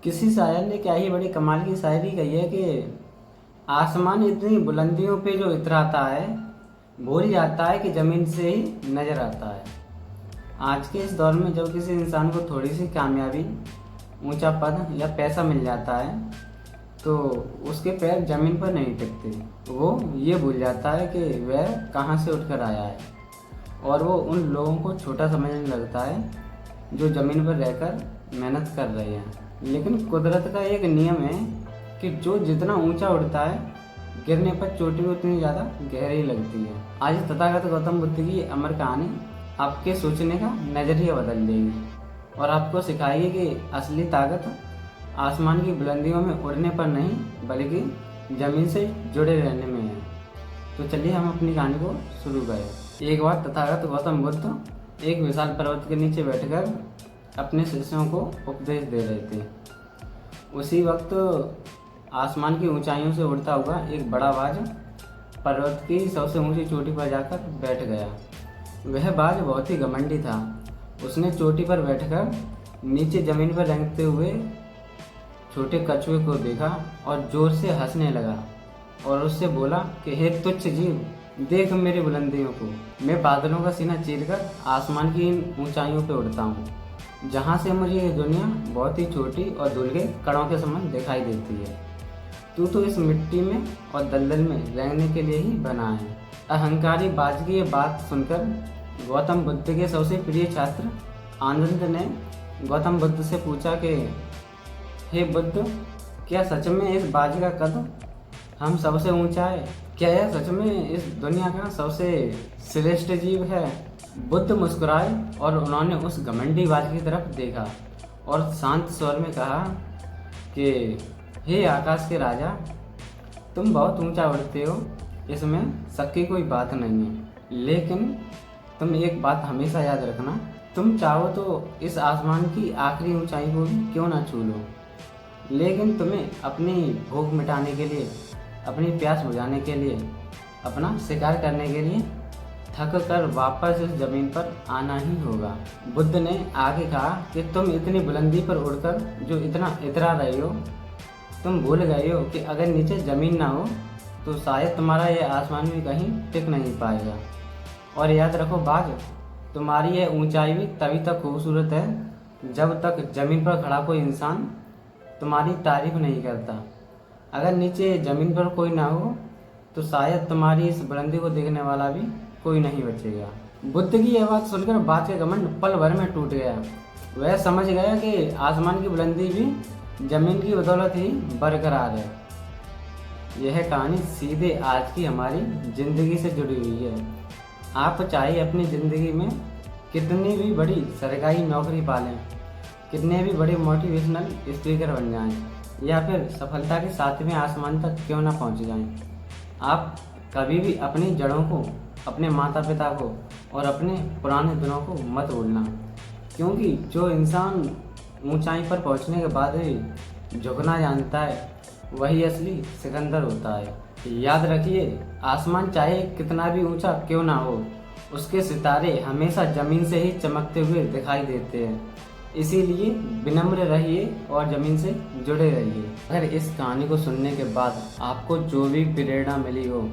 किसी शायर ने क्या ही बड़ी कमाल की शायरी कही है कि आसमान इतनी बुलंदियों पे जो इतराता है, भूल जाता है कि ज़मीन से ही नजर आता है। आज के इस दौर में जब किसी इंसान को थोड़ी सी कामयाबी, ऊंचा पद या पैसा मिल जाता है तो उसके पैर जमीन पर नहीं टिकते। वो ये भूल जाता है कि वह कहाँ से उठकर आया है और वो उन लोगों को छोटा समझने लगता है जो ज़मीन पर रहकर मेहनत कर रहे हैं। लेकिन कुदरत का एक नियम है कि जो जितना ऊंचा उड़ता है, गिरने पर चोटी उतनी ज़्यादा गहरी लगती है। आज तथागत गौतम बुद्ध की अमर कहानी आपके सोचने का नज़रिया बदल देगी और आपको सिखाएगी कि असली ताकत आसमान की बुलंदियों में उड़ने पर नहीं बल्कि ज़मीन से जुड़े रहने में है। तो चलिए हम अपनी कहानी को शुरू करें। एक बार तथागत गौतम बुद्ध एक विशाल पर्वत के नीचे बैठकर अपने शिष्यों को उपदेश दे रहे थे। उसी वक्त आसमान की ऊंचाइयों से उड़ता हुआ एक बड़ा बाज पर्वत की सबसे ऊंची चोटी पर जाकर बैठ गया। वह बाज बहुत ही घमंडी था। उसने चोटी पर बैठकर नीचे जमीन पर रेंगते हुए छोटे कछुए को देखा और जोर से हंसने लगा और उससे बोला कि हे तुच्छ जीव, देख मेरी बुलंदियों को। मैं बादलों का सीना चीरकर आसमान की इन ऊंचाइयों पर उड़ता हूँ, जहाँ से मुझे ये दुनिया बहुत ही छोटी और धूल के कणों के समान दिखाई देती है। तू तो इस मिट्टी में और दलदल में रहने के लिए ही बना है। अहंकारी बाज की ये बात सुनकर गौतम बुद्ध के सबसे प्रिय छात्र आनंद ने गौतम बुद्ध से पूछा कि हे बुद्ध, क्या सच में इस बाज का कद हम सबसे ऊंचा है? क्या यह सच में इस दुनिया का सबसे श्रेष्ठ जीव है? बुद्ध मुस्कुराए और उन्होंने उस घमंडी बाज की तरफ देखा और शांत स्वर में कहा कि हे आकाश के राजा, तुम बहुत ऊंचा उड़ते हो, इसमें शक की कोई बात नहीं है। लेकिन तुम एक बात हमेशा याद रखना, तुम चाहो तो इस आसमान की आखिरी ऊंचाई को भी क्यों ना छू लो, लेकिन तुम्हें अपनी भूख मिटाने के लिए, अपनी प्यास बुझाने के लिए, अपना शिकार करने के लिए थक कर वापस इस जमीन पर आना ही होगा। बुद्ध ने आगे कहा कि तुम इतनी बुलंदी पर उड़कर जो इतना इतरा रहे हो, तुम भूल गए हो कि अगर नीचे ज़मीन ना हो तो शायद तुम्हारा यह आसमान भी कहीं टिक नहीं पाएगा। और याद रखो बाज, तुम्हारी यह ऊंचाई भी तभी तक खूबसूरत है जब तक ज़मीन पर खड़ा कोई इंसान तुम्हारी तारीफ नहीं करता। अगर नीचे ज़मीन पर कोई ना हो तो शायद तुम्हारी इस बुलंदी को देखने वाला भी कोई नहीं बचेगा। बुद्ध की यह बात सुनकर बाज का घमंड पल भर में टूट गया। वह समझ गया कि आसमान की बुलंदी भी जमीन की बदौलत ही बरकरार है। यह कहानी सीधे आज की हमारी जिंदगी से जुड़ी हुई है। आप चाहे अपनी ज़िंदगी में कितनी भी बड़ी सरकारी नौकरी पालें, कितने भी बड़े मोटिवेशनल स्पीकर बन जाएं, या फिर सफलता के सातवें आसमान तक क्यों ना पहुंच जाएं, आप कभी भी अपनी जड़ों को, अपने माता पिता को और अपने पुराने दिनों को मत भूलना। क्योंकि जो इंसान ऊंचाई पर पहुंचने के बाद भी झुकना जानता है, वही असली सिकंदर होता है। याद रखिए, आसमान चाहे कितना भी ऊंचा क्यों ना हो, उसके सितारे हमेशा ज़मीन से ही चमकते हुए दिखाई देते हैं। इसीलिए विनम्र रहिए और ज़मीन से जुड़े रहिए। अगर इस कहानी को सुनने के बाद आपको जो भी प्रेरणा मिली हो,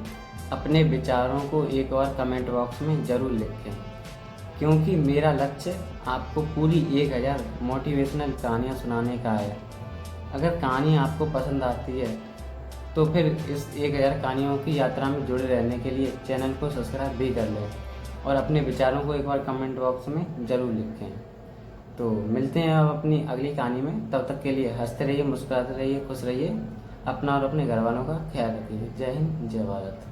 अपने विचारों को एक बार कमेंट बॉक्स में ज़रूर लिखें, क्योंकि मेरा लक्ष्य आपको पूरी 1000 मोटिवेशनल कहानियाँ सुनाने का है। अगर कहानी आपको पसंद आती है तो फिर इस 1000 कहानियों की यात्रा में जुड़े रहने के लिए चैनल को सब्सक्राइब भी कर लें और अपने विचारों को एक बार कमेंट बॉक्स में ज़रूर लिखें। तो मिलते हैं अब अपनी अगली कहानी में। तब तक के लिए हंसते रहिए, मुस्कुराते रहिए, खुश रहिए, अपना और अपने घर वालों का ख्याल रखिए। जय हिंद, जय भारत।